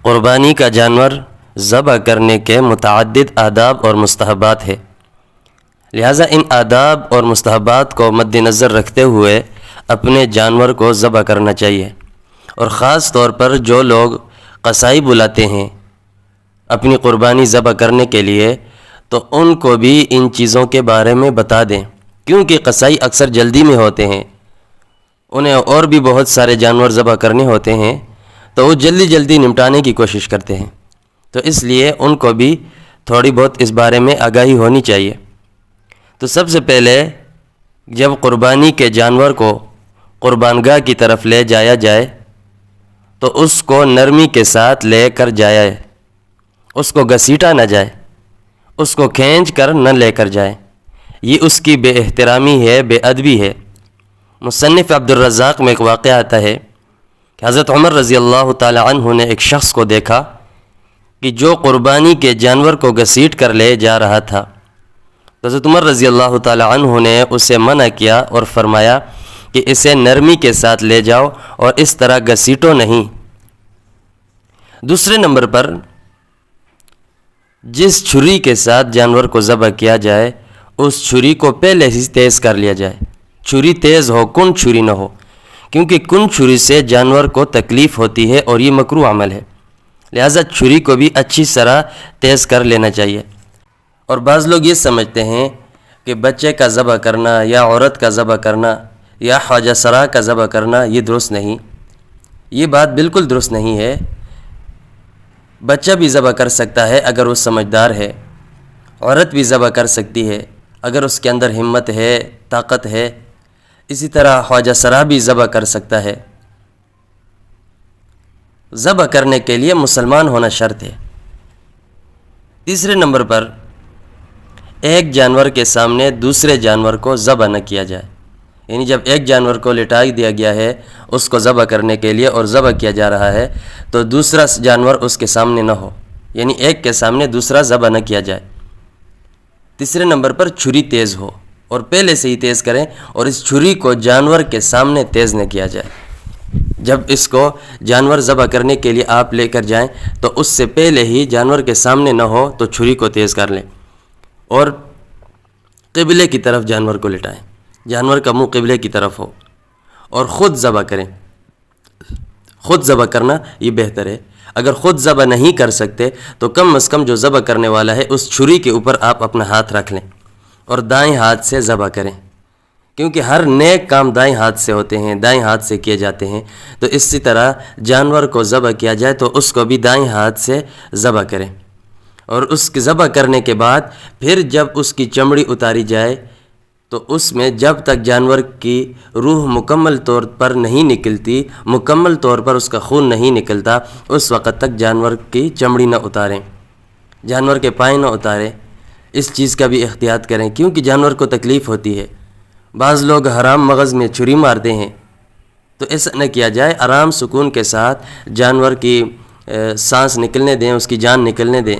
قربانی کا جانور ذبح کرنے کے متعدد آداب اور مستحبات ہے، لہٰذا ان آداب اور مستحبات کو مد نظر رکھتے ہوئے اپنے جانور کو ذبح کرنا چاہیے، اور خاص طور پر جو لوگ قصائی بلاتے ہیں اپنی قربانی ذبح کرنے کے لیے، تو ان کو بھی ان چیزوں کے بارے میں بتا دیں، کیونکہ قصائی اکثر جلدی میں ہوتے ہیں، انہیں اور بھی بہت سارے جانور ذبح کرنے ہوتے ہیں، تو وہ جلدی نمٹانے کی کوشش کرتے ہیں، تو اس لیے ان کو بھی تھوڑی بہت اس بارے میں آگاہی ہونی چاہیے۔ تو سب سے پہلے جب قربانی کے جانور کو قربان گاہ کی طرف لے جایا جائے تو اس کو نرمی کے ساتھ لے کر جائے، اس کو گھسیٹا نہ جائے، اس کو کھینچ کر نہ لے کر جائے، یہ اس کی بے احترامی ہے، بے ادبی ہے۔ مصنف عبدالرزاق میں ایک واقعہ آتا ہے کہ حضرت عمر رضی اللہ تعالی عنہ نے ایک شخص کو دیکھا کہ جو قربانی کے جانور کو گھسیٹ کر لے جا رہا تھا، حضرت عمر رضی اللہ تعالی عنہ نے اسے منع کیا اور فرمایا کہ اسے نرمی کے ساتھ لے جاؤ اور اس طرح گھسیٹو نہیں۔ دوسرے نمبر پر جس چھری کے ساتھ جانور کو ذبح کیا جائے اس چھری کو پہلے ہی تیز کر لیا جائے، چھری تیز ہو، کن چھری نہ ہو، کیونکہ کن چھری سے جانور کو تکلیف ہوتی ہے اور یہ مکروہ عمل ہے، لہذا چھری کو بھی اچھی طرح تیز کر لینا چاہیے۔ اور بعض لوگ یہ سمجھتے ہیں کہ بچے کا ذبح کرنا یا عورت کا ذبح کرنا یا خواجہ سرا کا ذبح کرنا یہ درست نہیں، یہ بات بالکل درست نہیں ہے۔ بچہ بھی ذبح کر سکتا ہے اگر وہ سمجھدار ہے، عورت بھی ذبح کر سکتی ہے اگر اس کے اندر ہمت ہے، طاقت ہے، اسی طرح خواجہ سرا بھی ذبح کر سکتا ہے۔ ذبح کرنے کے لیے مسلمان ہونا شرط ہے۔ تیسرے نمبر پر ایک جانور کے سامنے دوسرے جانور کو ذبح نہ کیا جائے، یعنی جب ایک جانور کو لٹائی دیا گیا ہے اس کو ذبح کرنے کے لیے اور ذبح کیا جا رہا ہے تو دوسرا جانور اس کے سامنے نہ ہو، یعنی ایک کے سامنے دوسرا ذبح نہ کیا جائے۔ تیسرے نمبر پر چھری تیز ہو اور پہلے سے ہی تیز کریں، اور اس چھری کو جانور کے سامنے تیز نہ کیا جائے۔ جب اس کو جانور ذبح کرنے کے لیے آپ لے کر جائیں تو اس سے پہلے ہی جانور کے سامنے نہ ہو تو چھری کو تیز کر لیں اور قبلے کی طرف جانور کو لٹائیں، جانور کا منہ قبلے کی طرف ہو، اور خود ذبح کریں۔ خود ذبح کرنا یہ بہتر ہے۔ اگر خود ذبح نہیں کر سکتے تو کم از کم جو ذبح کرنے والا ہے اس چھری کے اوپر آپ اپنا ہاتھ رکھ لیں اور دائیں ہاتھ سے ذبح کریں، کیونکہ ہر نیک کام دائیں ہاتھ سے ہوتے ہیں، دائیں ہاتھ سے کیے جاتے ہیں، تو اسی طرح جانور کو ذبح کیا جائے تو اس کو بھی دائیں ہاتھ سے ذبح کریں، اور اس کے ذبح کرنے کے بعد پھر جب اس کی چمڑی اتاری جائے تو اس میں جب تک جانور کی روح مکمل طور پر نہیں نکلتی، مکمل طور پر اس کا خون نہیں نکلتا، اس وقت تک جانور کی چمڑی نہ اتاریں، جانور کے پائیں نہ اتاریں۔ اس چیز کا بھی احتیاط کریں کیونکہ جانور کو تکلیف ہوتی ہے۔ بعض لوگ حرام مغز میں چھری مارتے ہیں، تو ایسا نہ کیا جائے، آرام سکون کے ساتھ جانور کی سانس نکلنے دیں، اس کی جان نکلنے دیں۔